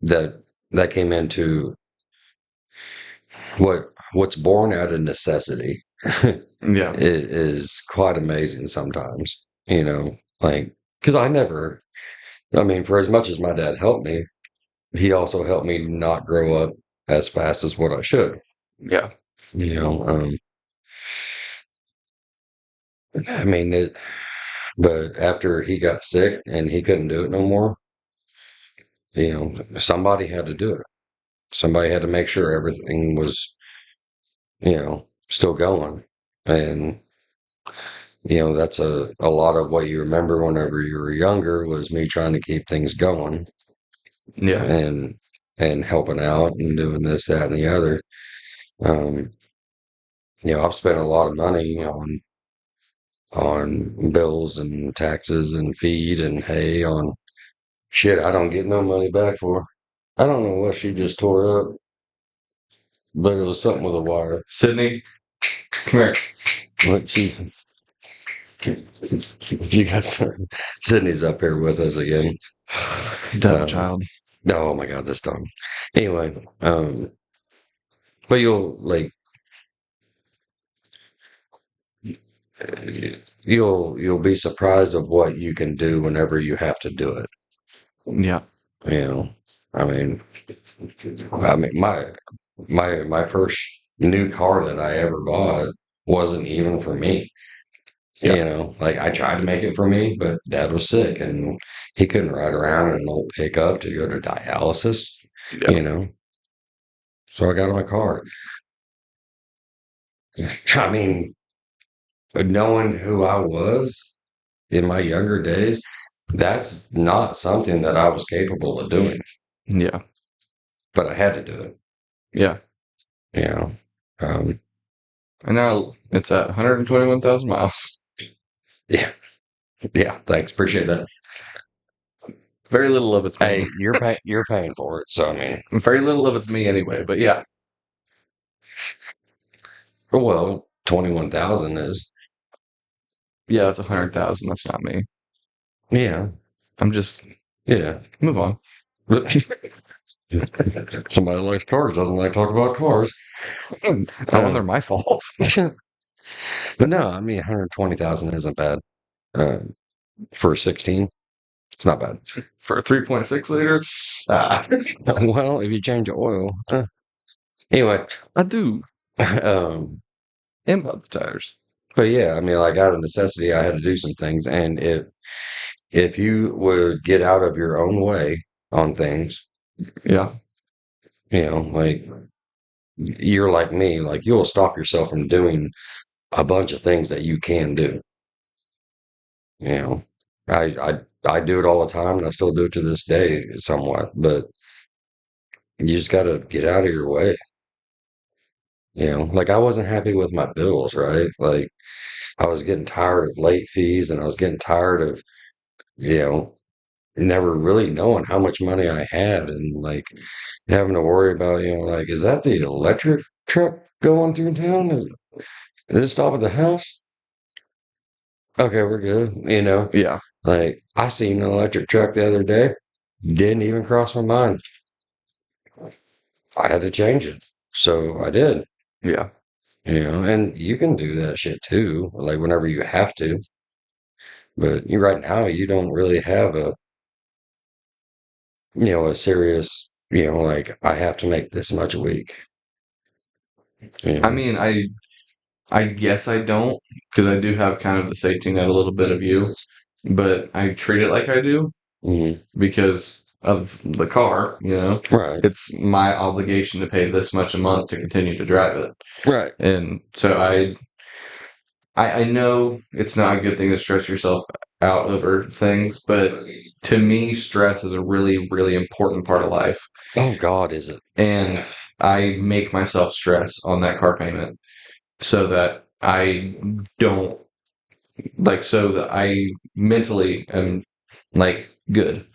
that that came into what's born out of necessity yeah, is quite amazing sometimes, like because I mean, for as much as my dad helped me, he also helped me not grow up as fast as what I should. yeah, You know, um, I mean, but after he got sick and he couldn't do it no more, somebody had to do it. Somebody had to make sure everything was, still going. And, that's a lot of what you remember whenever you were younger was me trying to keep things going yeah, and helping out and doing this, that, and the other. Um, I've spent a lot of money on bills and taxes and feed and hay on shit I don't get no money back for. I don't know what she just tore up, but it was something with a wire. Sydney, come here. What you got some, Sydney's up here with us again. Devil Um, child. oh my God, this dog. Anyway, but you'll be surprised of what you can do whenever you have to do it. Yeah, You know, I mean, my first new car that I ever bought wasn't even for me. yeah, Like I tried to make it for me, but dad was sick and he couldn't ride around in an old pickup to go to dialysis, yeah, you know. So I got in my car. I mean, but knowing who I was in my younger days, that's not something that I was capable of doing, yeah, but I had to do it, yeah. you know. Um, And now it's at 121,000 miles. yeah, yeah, thanks. Appreciate that. Very little of it's me. Hey, you're paying for it, so I mean, Very little of it's me anyway. But yeah, well, 21,000 is yeah, it's 100,000. That's not me. yeah, I'm just yeah. move on. But somebody likes cars doesn't like talk about cars. Not when they're Um, my fault. but no, I mean, 120,000 isn't bad. Um, for 16, it's not bad. For a 3.6 liter. Ah, Well, if you change the oil, anyway. I do. Um, And about the tires. but yeah, I mean, like out of necessity, I had to do some things, and if you would get out of your own way on things, Yeah. like you're like me, like you'll stop yourself from doing a bunch of things that you can do. You know, I do it all the time, and I still do it to this day somewhat, but you just got to get out of your way. Like I wasn't happy with my bills, right? Like I was getting tired of late fees, and I was getting tired of, you know, never really knowing how much money I had, and like having to worry about, like, is that the electric truck going through town? Did it stop at the house? Okay, we're good. Yeah. Like I seen an electric truck the other day, didn't even cross my mind. I had to change it. So I did, Yeah. and you can do that shit too, like whenever you have to. But right now, you don't really have a serious, like I have to make this much a week. You I know? mean, I guess I don't because I do have kind of the safety net a little bit of you, but I treat it like I do Mhm. because of the car. Right, It's my obligation to pay this much a month to continue to drive it. right. And so I know it's not a good thing to stress yourself out over things, but to me, stress is a really, really important part of life. Oh God, is it? And I make myself stress on that car payment so that I don't so that I mentally am like good.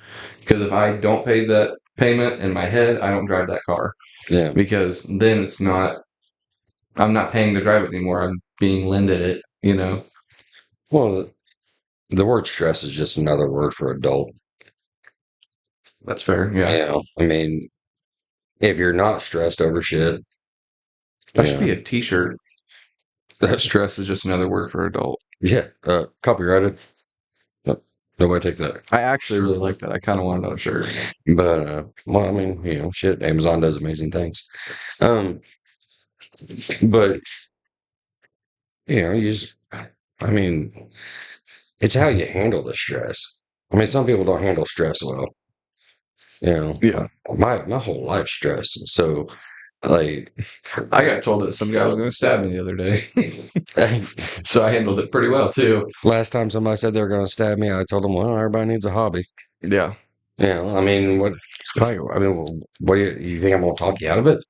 Because if I don't pay that payment in my head, I don't drive that car Yeah. because then I'm not paying to drive it anymore. I'm being lended it. Well, the word stress is just another word for adult. That's fair. Yeah. I mean, if you're not stressed over shit, That should be yeah, a t-shirt. Stress is just another word for adult. yeah, copyrighted. No, nobody take that. I actually really like that. I kind of want it on a shirt. But well, I mean, shit, Amazon does amazing things. Um, but you just, I mean, it's how you handle the stress. I mean, some people don't handle stress well. Yeah. My whole life stress. So, like, I got told that some guy was going to stab me the other day. So I handled it pretty well too. last time somebody said they were going to stab me, I told them, well, everybody needs a hobby. Yeah. I mean, what do you think I'm going to talk you out of it?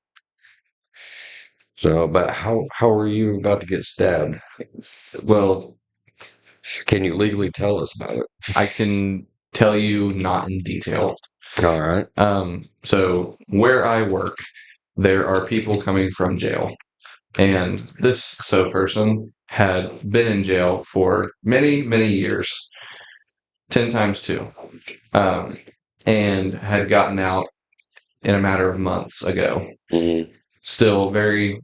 So, but how are you about to get stabbed? Well, Can you legally tell us about it? I can tell you not in detail. All right. So where I work, there are people coming from jail. And this person had been in jail for many, many years, 10 times two, um, and had gotten out in a matter of months ago. Mhm. Still very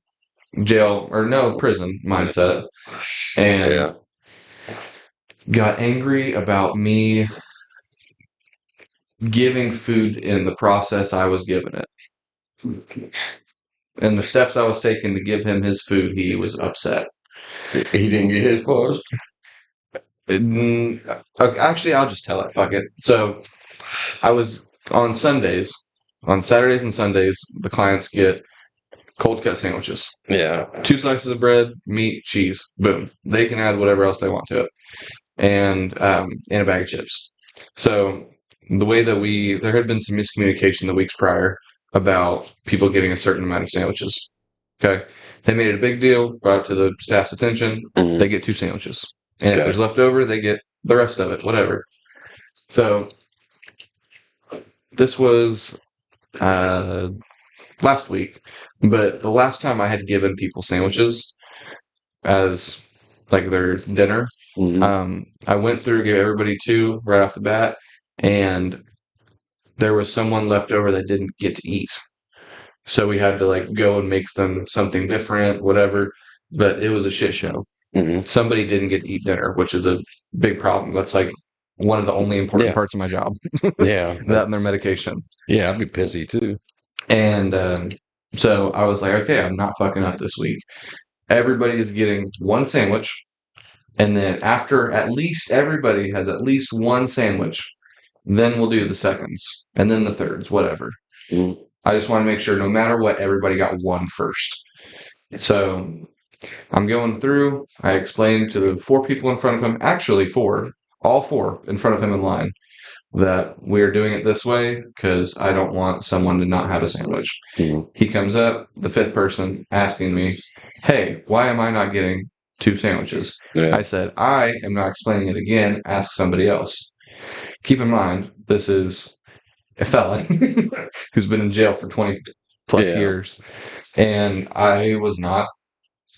jail or no prison mindset, and Yeah. got angry about me giving food in the process I was giving it. And the steps I was taking to give him his food, he was upset. He didn't get his first. Actually, I'll just tell it. Fuck it. So I was on Sundays, on Saturdays and Sundays, the clients get cold cut sandwiches. Yeah. 2 slices of bread, meat, cheese. Boom. They can add whatever else they want to it. And a bag of chips. So the way that there had been some miscommunication the weeks prior about people getting a certain amount of sandwiches. Okay. They made it a big deal, brought it to the staff's attention. Mhm. They get 2 sandwiches. And if Okay. there's left over, they get the rest of it, whatever. So this was uh, last week, but the last time I had given people sandwiches as like their dinner, Hmm. I went through, gave everybody two right off the bat, and there was someone left over that didn't get to eat. So we had to like go and make them something different, whatever. But it was a shit show. Hmm. Somebody didn't get to eat dinner, which is a big problem. That's like one of the only important Yeah. parts of my job. Yeah. That and their medication. Yeah, I'd be pissy too. And so I was like, okay, I'm not fucking up this week. Everybody is getting one sandwich. And then after at least everybody has at least one sandwich, then we'll do the seconds and then the thirds, whatever. Mm. I just want to make sure no matter what, everybody got one first. So I'm going through. I explained to the four people in front of him, actually four, all four in front of him in line, that we're doing it this way because I don't want someone to not have a sandwich. Mm. He comes up, the fifth person, asking me, hey, why am I not getting two sandwiches? Yeah. I said, I am not explaining it again. Ask somebody else. Keep in mind, this is a felon who's been in jail for 20 plus Yeah. years. And I was not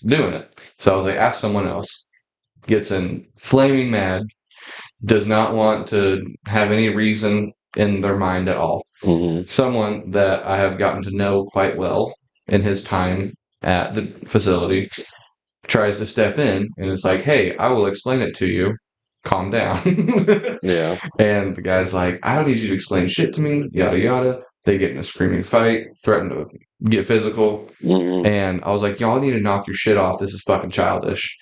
doing it. So I was like, ask someone else. Gets in flaming mad, does not want to have any reason in their mind at all. Hmm. Someone that I have gotten to know quite well in his time at the facility tries to step in and is like, hey, I will explain it to you. Calm down. Yeah. And the guy's like, I don't need you to explain shit to me, yada yada. They get in a screaming fight, threaten to get physical. Hmm. And I was like, y'all need to knock your shit off. This is fucking childish.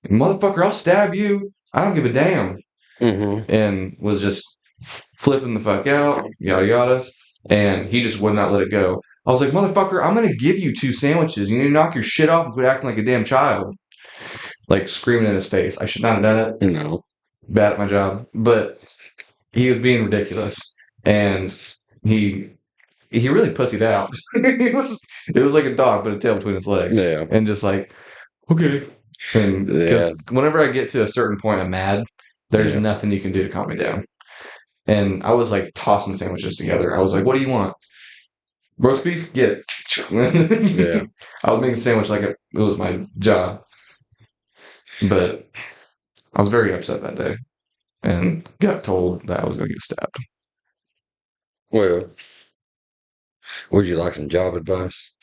Motherfucker, I'll stab you. I don't give a damn. Hmm. And was just flipping the fuck out, yada yada. And he just would not let it go. I was like, motherfucker, I'm gonna give you two sandwiches. You need to knock your shit off and quit acting like a damn child. Like screaming in his face. I should not have done it. No. Bad at my job. But he was being ridiculous. And he really pussied out. It was like a dog but a tail between its legs. Yeah. And just like, okay. And Yeah. because whenever I get to a certain point, I'm mad. There's Yeah. nothing you can do to calm me down. And I was like tossing sandwiches together. I was like, what do you want? Roast beef? Get it. Yeah. I was making a sandwich like it was my job. But I was very upset that day and got told that I was going to get stabbed. Well, would you like some job advice?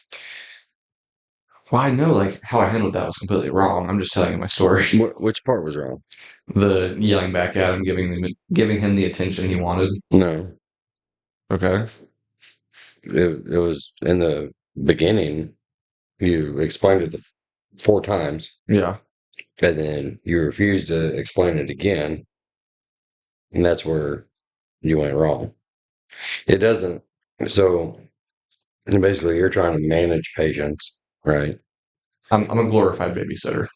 Well, I know like how I handled that was completely wrong. I'm just telling you my story. Which part was wrong? The yelling back at him, giving him the attention he wanted. No. Okay. It was in the beginning. You explained it the four times, Yeah. and then you refused to explain it again, and that's where you went wrong. It doesn't. So basically, you're trying to manage patients, right? I'm a glorified babysitter.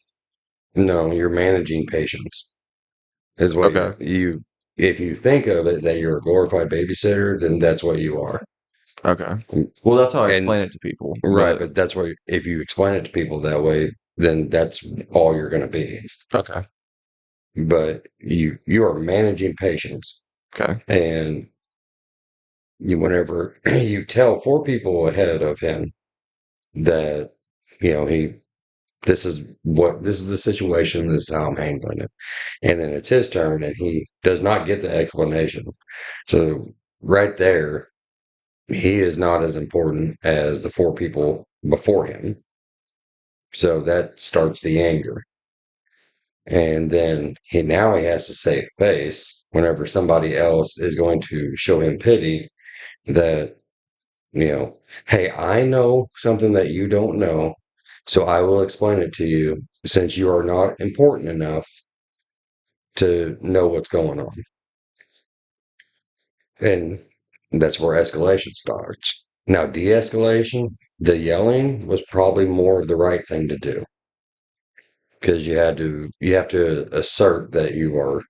No, you're managing patients. Is what Okay. if you think of it that you're a glorified babysitter, then that's what you are. Okay. Well, that's how I And explain it to people. right, But but that's what if you explain it to people that way, then that's all you're going to be. okay. But you are managing patients, Okay. and whenever you tell four people ahead of him that he this is the situation, this is how I'm handling it, and then it's his turn, and he does not get the explanation. So right there, he is not as important as the four people before him. So that starts the anger. And then now he has to save face whenever somebody else is going to show him pity that, hey, I know something that you don't know, so I will explain it to you since you are not important enough to know what's going on. And that's where escalation starts. Now, de escalation, the yelling was probably more of the right thing to do because you have to assert that you are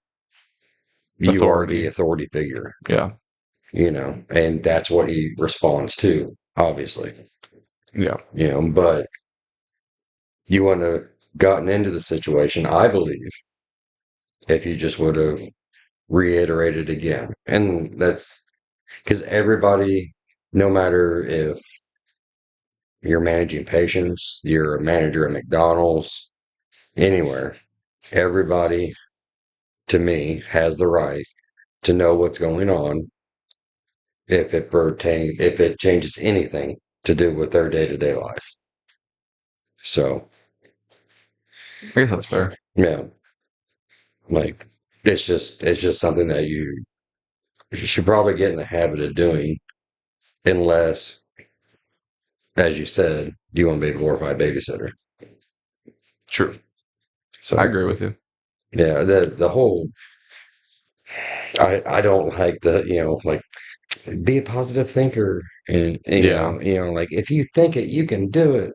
the Authority. authority figure, Yeah. and that's what he responds to, obviously, Yeah. but you wouldn't have gotten into the situation, I believe, if you just would have reiterated again. And that's Because everybody, no matter if you're managing patients, you're a manager at McDonald's, anywhere, everybody to me has the right to know what's going on if it changes anything to do with their day-to-day life. So, I guess that's fair. yeah, like it's just something that you should probably get in the habit of doing unless, as you said, you want to be a glorified babysitter. True. I So, agree with you. yeah, the whole I don't like the, like be a positive thinker and Yeah. like if you think it, you can do it.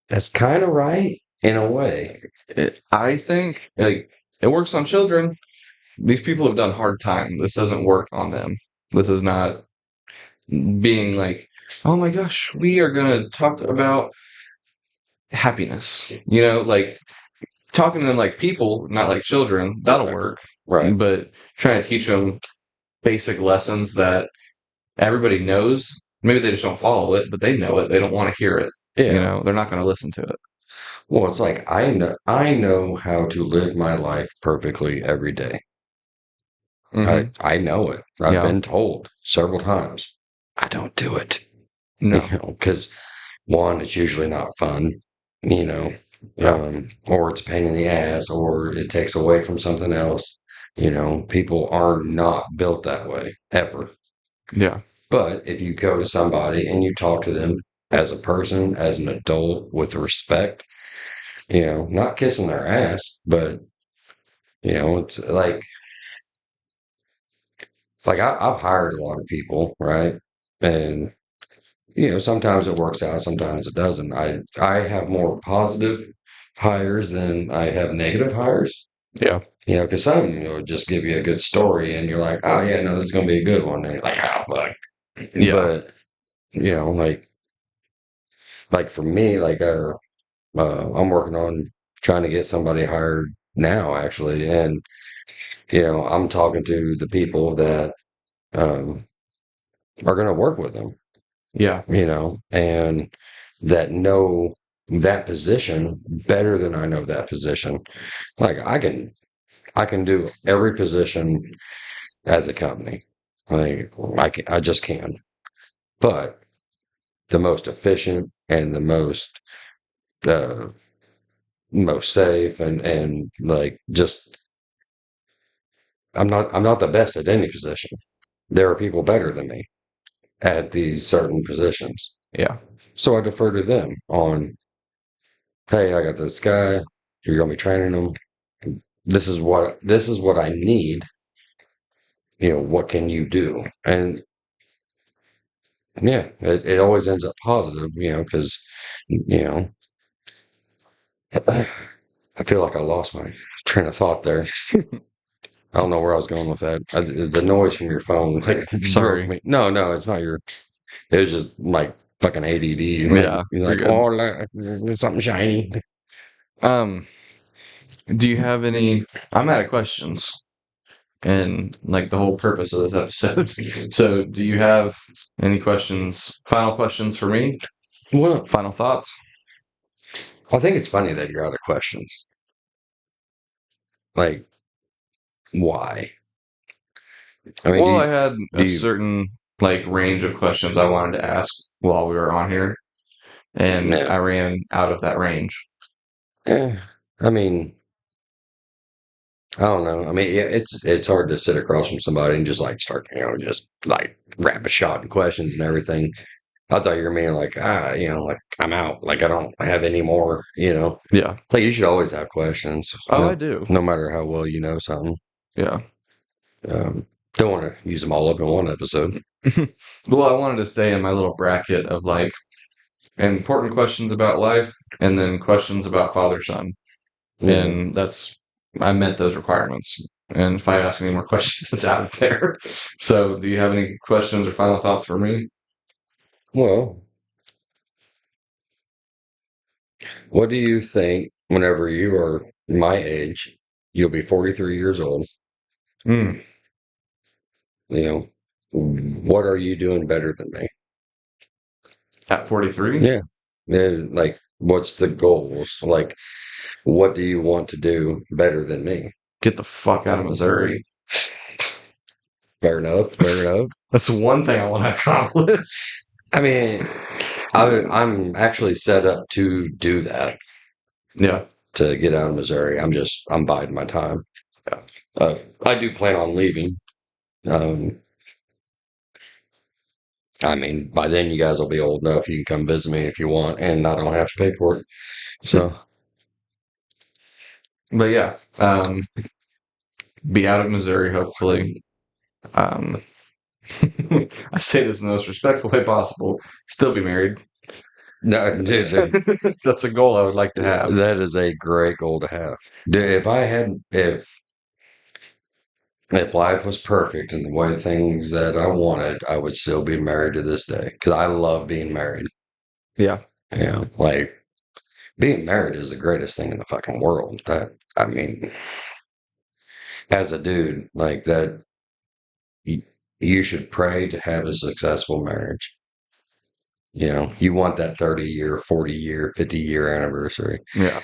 That's kind of right in a way. I think like it works on children. These people have done hard time. This doesn't work on them. This is not being like, oh my gosh, we are gonna talk about happiness. Like talking to them like people, not like children. That'll Right. work. Right. But trying to teach them basic lessons that everybody knows. Maybe they just don't follow it, but they know it. They don't want to hear it. Yeah. They're not going to listen to it. Well, it's like I know how to live my life perfectly every day. Hmm. I know it. I've Yeah. been told several times. I don't do it. No. Because one, it's usually not fun, you know, Yeah. or it's a pain in the ass, or it takes away from something else. People are not built that way ever. Yeah. But if you go to somebody and you talk to them as a person, as an adult with respect, not kissing their ass, but it's like I've hired a lot of people, right? And sometimes it works out, sometimes it doesn't. I have more positive hires than I have negative hires. Yeah. Because some just give you a good story, and you're like, oh yeah, no, this is gonna be a good one, and you're like, oh fuck. Yeah. But like for me, I'm working on trying to get somebody hired now, actually, and I'm talking to the people that um, are going to work with them, Yeah. and that know that position better than I know that position. Like I can do every position at the company. I just can. But the most efficient and the uh, most safe and like just I'm not the best at any position. There are people better than me at these certain positions. Yeah. So I defer to them on, hey, I got this guy, you're gonna be training him. This is what I need. What can you do? And yeah, it always ends up positive, because you know, I feel like I lost my train of thought there. I don't know where I was going with that. The noise from your phone like startled Very. me. No, no, it's not your. It was just like fucking ADD. Like Yeah. you're You're like, good. oh, look, there's something shiny. Um, do you have any? I'm out of questions, and like the whole purpose of this episode. So, do you have any questions? Final questions for me? Well, Final thoughts? I think it's funny that you're out of questions. Like, why? I mean, Well, I had do a you, certain like range of questions I wanted to ask while we were on here, and yeah, I ran out of that range. eh, I mean, I don't know. I mean, yeah, it's hard to sit across from somebody and just like start, just like rapid shot and questions and everything. I thought you were meaning like, like I'm out. Like I don't have any more. Yeah. Like you should always have questions. Oh, I No, do. no matter how well you know something. Yeah. Don't want to use them all up in one episode. Well, I wanted to stay in my little bracket of like important questions about life and then questions about father son. Yeah. And I met those requirements. And if I ask any more questions, it's out of there. So, do you have any questions or final thoughts for me? Well, what do you think whenever you are my age, you'll be 43 years old, Mm, you know? what are you doing better than me? At 43, Yeah. And like, what's the goals? Like, what do you want to do better than me? get the fuck out of Missouri. Fair enough. Fair enough. That's one thing I want to accomplish. I mean, I'm actually set up to do that, Yeah. to get out of Missouri. I'm biding my time. Yeah. I do plan on leaving. Um, I mean, by then you guys will be old enough. You can come visit me if you want, and I don't have to pay for it. So, But yeah, be out of Missouri, hopefully. Um, I say this in the most respectful way possible. Still be married. no, dude, That's a goal I would like to have. that is a great goal to have. Dude, if life was perfect and the way things that I wanted, I would still be married to this day because I love being married. Yeah. Like being married is the greatest thing in the fucking world. I mean, as a dude, like that, you, you should pray to have a successful marriage. You want that 30-year, 40-year, 50-year anniversary. Yeah.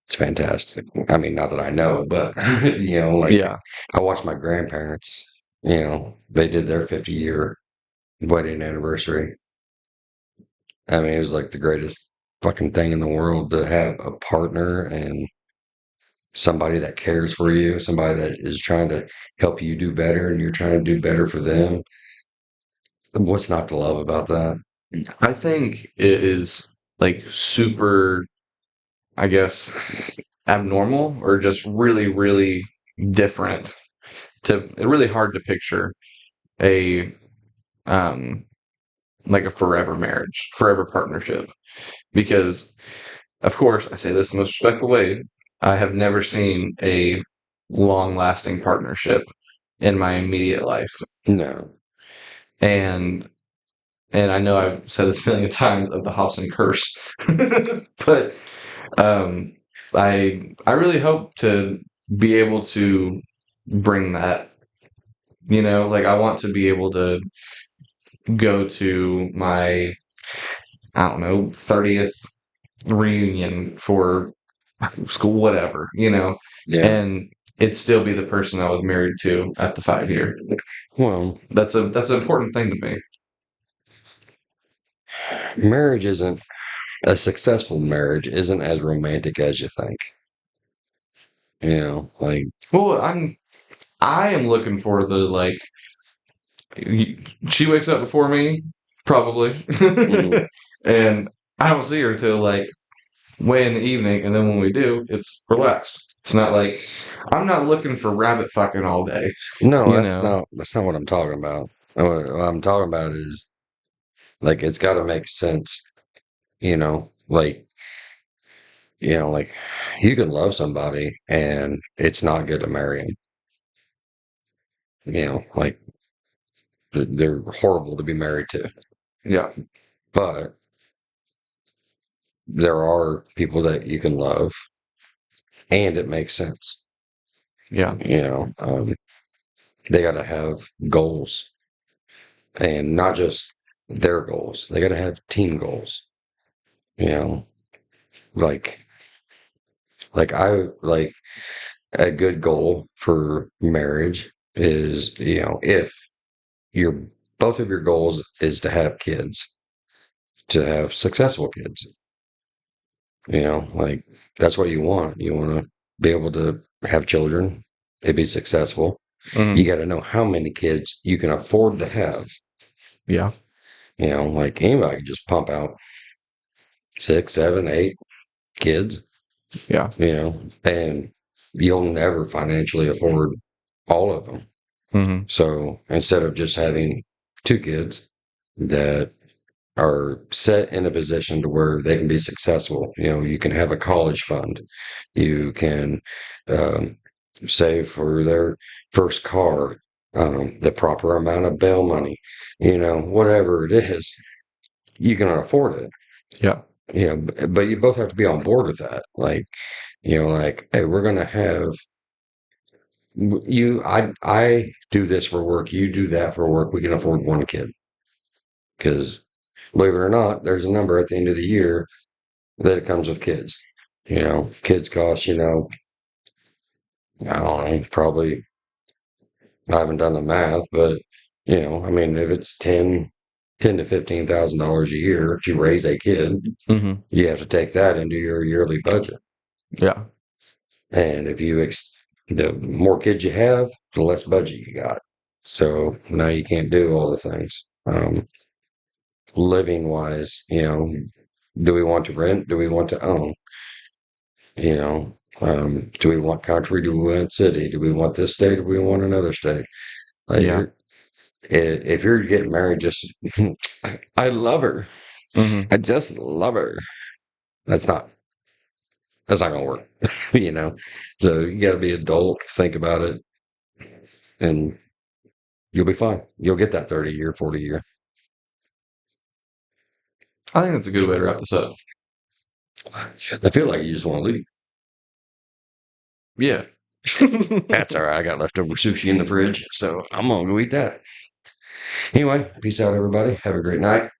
It's fantastic. I mean, not that I know, but like Yeah. I watched my grandparents, they did their 50-year wedding anniversary. I mean, it was like the greatest fucking thing in the world to have a partner and somebody that cares for you, somebody that is trying to help you do better and you're trying to do better for them. What's not to love about that? I think it is like super, I guess, abnormal or just really, really different to really hard to picture a um like a forever marriage, forever partnership. Because of course, I say this in the most respectful way, I have never seen a long lasting partnership in my immediate life. No. And I know I've said this a million times of the Hobson curse. But um I really hope to be able to bring that, like I want to be able to go to my, I don't know, 30th reunion for school, whatever, Yeah. and it still be the person I was married to at the 5 year. Well, That's an important thing to me. marriage isn't a successful marriage isn't as romantic as you think. Like, Well, I am looking for the like. She wakes up before me, probably, mm, and I don't see her till like way in the evening, and then when we do, it's relaxed. It's not like I'm not looking for rabbit fucking all day, no, you that's know. not what I'm talking about. What I'm talking about is like it's got to make sense, like like you can love somebody and it's not good to marry them. Like they're horrible to be married to. Yeah. But there are people that you can love and it makes sense. Yeah. They got to have goals and not just their goals. They got to have team goals. You know, like like a good goal for marriage is if your both of your goals is to have kids, to have successful kids. Like that's what you want. You want to be able to have children, to be successful. You Mhm. got to know how many kids you can afford to have. Yeah. Like anybody can just pump out 6, 7, 8 kids, Yeah. and you'll never financially afford all of them. Hmm. So instead of just having 2 kids that are set in a position to where they can be successful, you can have a college fund, you can um, save for their first car, the proper amount of bail money, whatever it is, you can afford it. Yeah. But you both have to be on board with that. Like, like, hey, we're going to have I do this for work. You do that for work. We can afford one kid because, believe it or not, there's a number at the end of the year that it comes with kids. Kids cost, I don't know, probably, I haven't done the math, but, I mean, if it's ten to $15,000 a year to raise a kid, Hmm. you have to take that into your yearly budget. Yeah. And the more kids you have, the less budget you got. So now you can't do all the things. Living wise, do we want to rent? Do we want to own? Do we want country? Do we want city? Do we want this state? Do we want another state? Like Yeah. you're, if you're getting married, just I love her. Hmm. I just love her. That's not that's not gonna work, you know. So you got to be adult, think about it, and you'll be fine. You'll get that 30 year, 40 year. I think that's a good way to wrap this up. I feel like you just want to leave. Yeah. That's all right. I got leftover sushi in the fridge, so I'm gonna go eat that. Anyway, peace out, everybody. Have a great night.